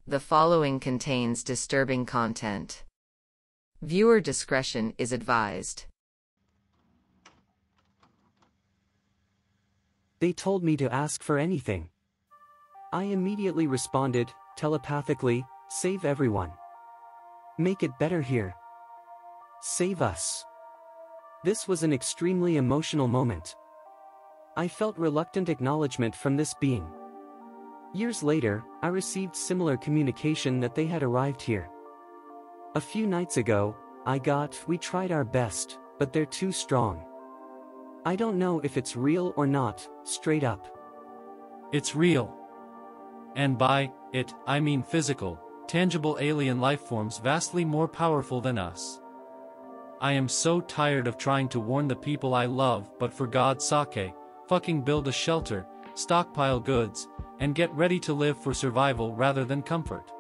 The following contains disturbing content. Viewer discretion is advised. They told me to ask for anything. I immediately responded, telepathically, save everyone. Make it better here. Save us. This was an extremely emotional moment. I felt reluctant acknowledgement from this being. Years later, I received similar communication that they had arrived here. A few nights ago, we tried our best, but they're too strong. I don't know if it's real or not, straight up. It's real. And by it, I mean physical, tangible alien life forms vastly more powerful than us. I am so tired of trying to warn the people I love, but for God's sake, fucking build a shelter, stockpile goods, and get ready to live for survival rather than comfort.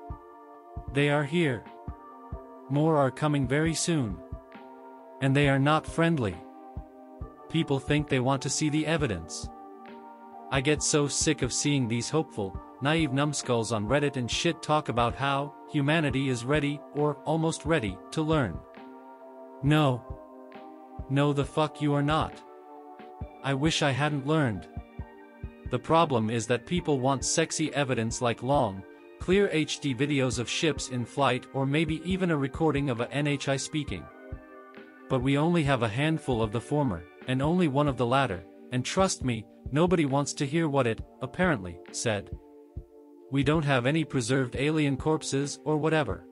They are here. More are coming very soon. And they are not friendly. People think they want to see the evidence. I get so sick of seeing these hopeful, naive numbskulls on Reddit and shit talk about how humanity is ready, or almost ready, to learn. No. No, the fuck you are not. I wish I hadn't learned. The problem is that people want sexy evidence like long, clear HD videos of ships in flight or maybe even a recording of a NHI speaking. But we only have a handful of the former, and only one of the latter, and trust me, nobody wants to hear what it, apparently, said. We don't have any preserved alien corpses or whatever.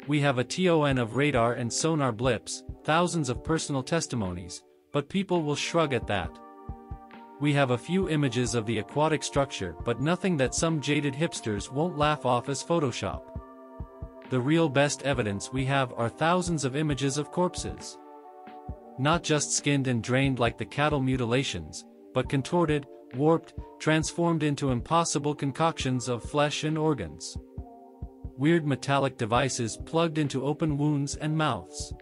We have a ton of radar and sonar blips, thousands of personal testimonies, but people will shrug at that. We have a few images of the aquatic structure but nothing that some jaded hipsters won't laugh off as Photoshop. The real best evidence we have are thousands of images of corpses. Not just skinned and drained like the cattle mutilations, but contorted, warped, transformed into impossible concoctions of flesh and organs. Weird metallic devices plugged into open wounds and mouths.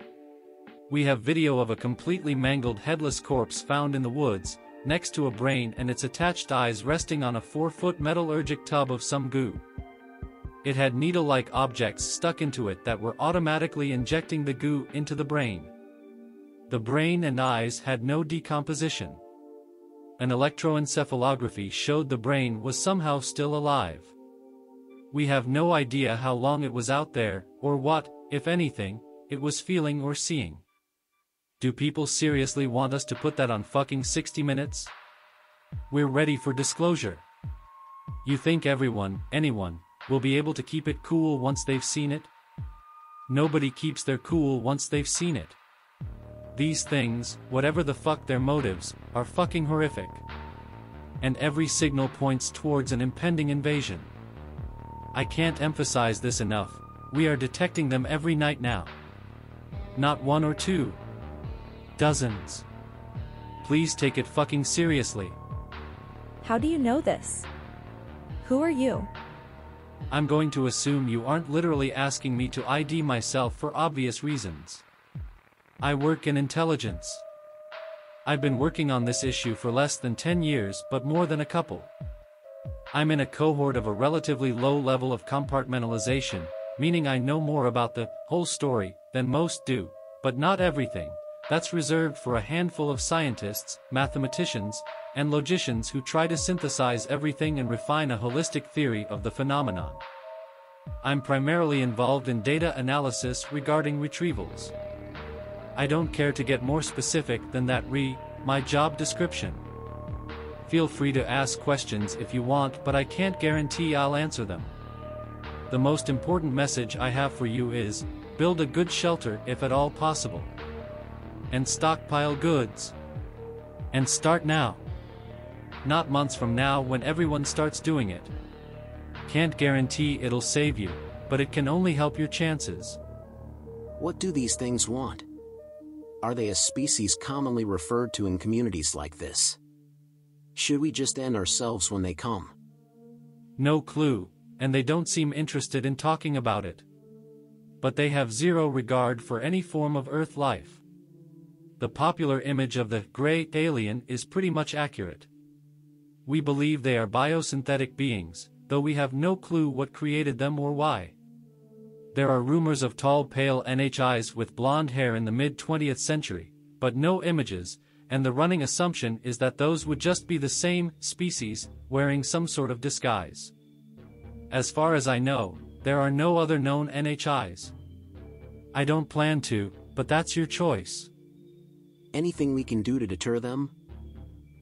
We have video of a completely mangled headless corpse found in the woods, next to a brain and its attached eyes resting on a 4-foot metallurgic tub of some goo. It had needle-like objects stuck into it that were automatically injecting the goo into the brain. The brain and eyes had no decomposition. An electroencephalography showed the brain was somehow still alive. We have no idea how long it was out there, or what, if anything, it was feeling or seeing. Do people seriously want us to put that on fucking 60 Minutes? We're ready for disclosure. You think anyone, will be able to keep it cool once they've seen it? Nobody keeps their cool once they've seen it. These things, whatever the fuck their motives, are fucking horrific. And every signal points towards an impending invasion. I can't emphasize this enough, we are detecting them every night now. Not one or two. Dozens. Please take it fucking seriously. How do you know this? Who are you? I'm going to assume you aren't literally asking me to ID myself for obvious reasons. I work in intelligence. I've been working on this issue for less than 10 years but more than a couple. I'm in a cohort of a relatively low level of compartmentalization, meaning I know more about the whole story than most do, but not everything. That's reserved for a handful of scientists, mathematicians, and logicians who try to synthesize everything and refine a holistic theory of the phenomenon. I'm primarily involved in data analysis regarding retrievals. I don't care to get more specific than that my job description. Feel free to ask questions if you want, but I can't guarantee I'll answer them. The most important message I have for you is, build a good shelter if at all possible. And stockpile goods. And start now. Not months from now when everyone starts doing it. Can't guarantee it'll save you, but it can only help your chances. What do these things want? Are they a species commonly referred to in communities like this? Should we just end ourselves when they come? No clue, and they don't seem interested in talking about it. But they have zero regard for any form of Earth life. The popular image of the gray alien is pretty much accurate. We believe they are biosynthetic beings, though we have no clue what created them or why. There are rumors of tall pale NHIs with blonde hair in the mid-20th century, but no images, and the running assumption is that those would just be the same species, wearing some sort of disguise. As far as I know, there are no other known NHIs. I don't plan to, but that's your choice. Anything we can do to deter them?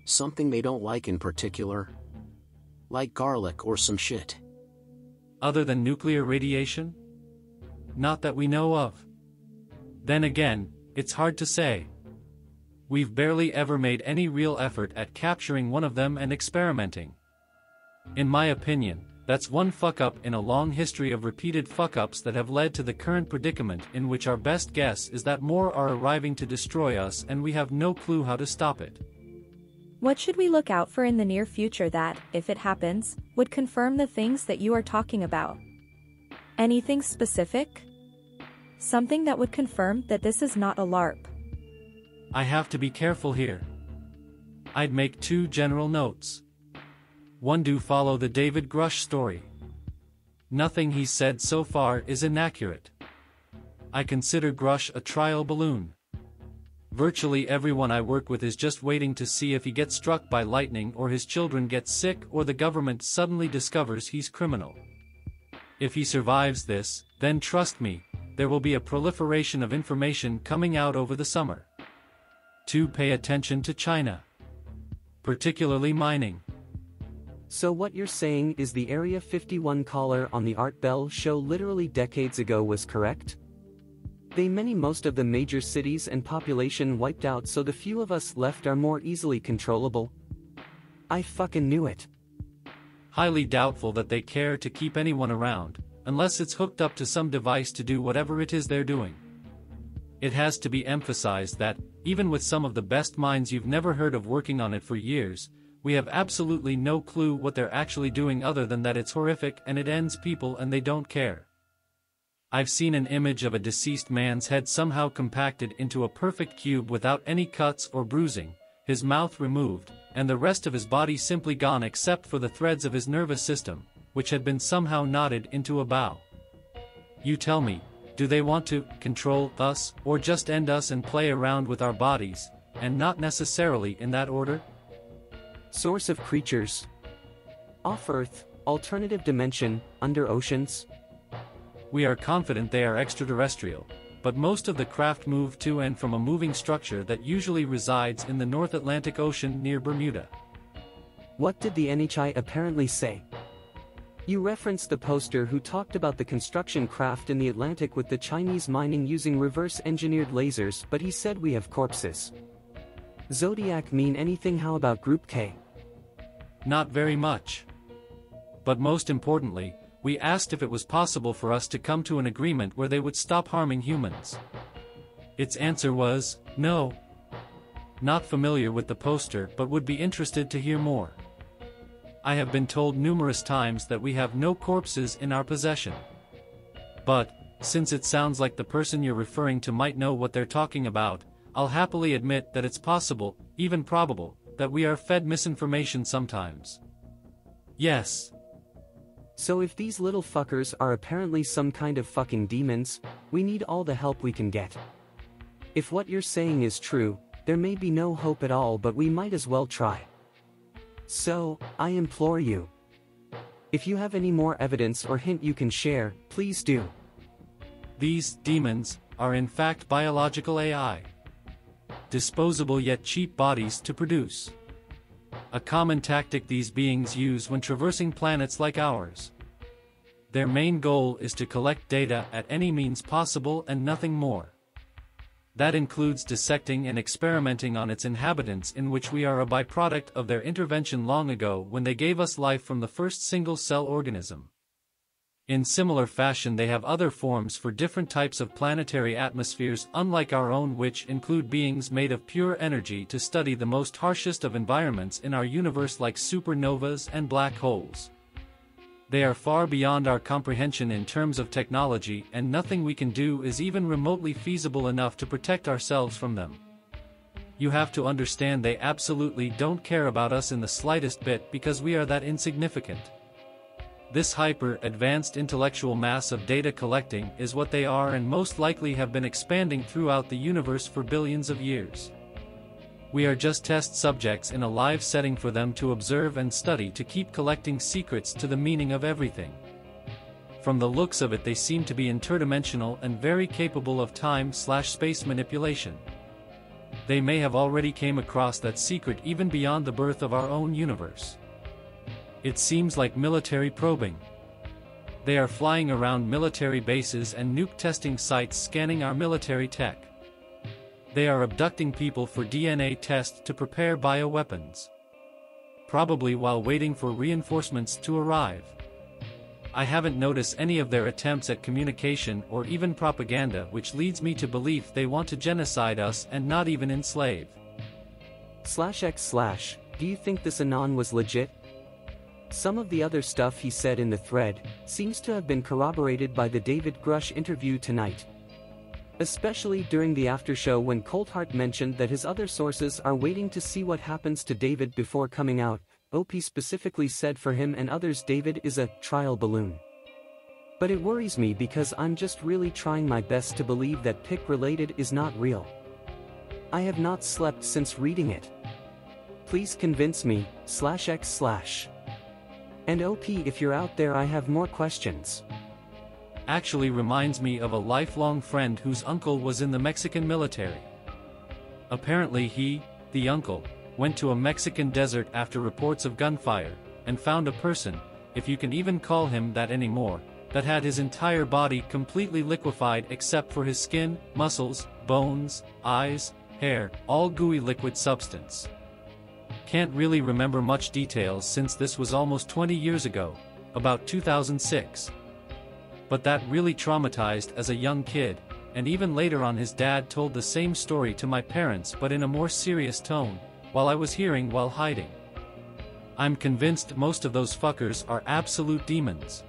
Something they don't like in particular? Like garlic or some shit? Other than nuclear radiation? Not that we know of. Then again, it's hard to say. We've barely ever made any real effort at capturing one of them and experimenting. In my opinion, that's one fuck-up in a long history of repeated fuck-ups that have led to the current predicament in which our best guess is that more are arriving to destroy us and we have no clue how to stop it. What should we look out for in the near future that, if it happens, would confirm the things that you are talking about? Anything specific? Something that would confirm that this is not a LARP. I have to be careful here. I'd make 2 general notes. 1. Do follow the David Grush story. Nothing he's said so far is inaccurate. I consider Grush a trial balloon. Virtually everyone I work with is just waiting to see if he gets struck by lightning or his children get sick or the government suddenly discovers he's criminal. If he survives this, then trust me, there will be a proliferation of information coming out over the summer. 2. Pay attention to China. Particularly mining. So what you're saying is the Area 51 caller on the Art Bell show literally decades ago was correct? They meant most of the major cities and population wiped out so the few of us left are more easily controllable? I fucking knew it. Highly doubtful that they care to keep anyone around, unless it's hooked up to some device to do whatever it is they're doing. It has to be emphasized that, even with some of the best minds you've never heard of working on it for years, we have absolutely no clue what they're actually doing other than that it's horrific and it ends people and they don't care. I've seen an image of a deceased man's head somehow compacted into a perfect cube without any cuts or bruising, his mouth removed, and the rest of his body simply gone except for the threads of his nervous system, which had been somehow knotted into a bow. You tell me, do they want to control us or just end us and play around with our bodies, and not necessarily in that order? Source of creatures. Off-Earth, alternative dimension, under oceans. We are confident they are extraterrestrial, but most of the craft move to and from a moving structure that usually resides in the North Atlantic Ocean near Bermuda. What did the NHI apparently say? You referenced the poster who talked about the construction craft in the Atlantic with the Chinese mining using reverse-engineered lasers, but he said we have corpses. Zodiac mean anything? How about Group K? Not very much. But most importantly, we asked if it was possible for us to come to an agreement where they would stop harming humans. Its answer was, no. Not familiar with the poster but would be interested to hear more. I have been told numerous times that we have no corpses in our possession. But, since it sounds like the person you're referring to might know what they're talking about, I'll happily admit that it's possible, even probable, that we are fed misinformation sometimes. Yes. So if these little fuckers are apparently some kind of fucking demons, we need all the help we can get. If what you're saying is true, there may be no hope at all, but we might as well try. So, I implore you. If you have any more evidence or hint you can share, please do. These demons are in fact biological AI. Disposable yet cheap bodies to produce. A common tactic these beings use when traversing planets like ours. Their main goal is to collect data at any means possible and nothing more. That includes dissecting and experimenting on its inhabitants, in which we are a byproduct of their intervention long ago when they gave us life from the first single-cell organism. In similar fashion, they have other forms for different types of planetary atmospheres unlike our own, which include beings made of pure energy to study the most harshest of environments in our universe like supernovas and black holes. They are far beyond our comprehension in terms of technology, and nothing we can do is even remotely feasible enough to protect ourselves from them. You have to understand they absolutely don't care about us in the slightest bit because we are that insignificant. this hyper-advanced intellectual mass of data collecting is what they are and most likely have been expanding throughout the universe for billions of years. We are just test subjects in a live setting for them to observe and study to keep collecting secrets to the meaning of everything. From the looks of it, they seem to be interdimensional and very capable of time/space manipulation. They may have already came across that secret even beyond the birth of our own universe. It seems like military probing. They are flying around military bases and nuke testing sites scanning our military tech. They are abducting people for DNA tests to prepare bioweapons. Probably while waiting for reinforcements to arrive. I haven't noticed any of their attempts at communication or even propaganda, which leads me to believe they want to genocide us and not even enslave. /x/, do you think this Anon was legit? Some of the other stuff he said in the thread seems to have been corroborated by the David Grush interview tonight. Especially during the aftershow when Coldheart mentioned that his other sources are waiting to see what happens to David before coming out. OP specifically said for him and others David is a trial balloon. But it worries me because I'm just really trying my best to believe that PIC-related is not real. I have not slept since reading it. Please convince me, /x/. And OP, if you're out there, I have more questions. Actually reminds me of a lifelong friend whose uncle was in the Mexican military. Apparently he, the uncle, went to a Mexican desert after reports of gunfire, and found a person, if you can even call him that anymore, that had his entire body completely liquefied except for his skin, muscles, bones, eyes, hair, all gooey liquid substance. Can't really remember much details since this was almost 20 years ago, about 2006. But that really traumatized as a young kid, and even later on his dad told the same story to my parents but in a more serious tone, while I was hearing while hiding. I'm convinced most of those fuckers are absolute demons.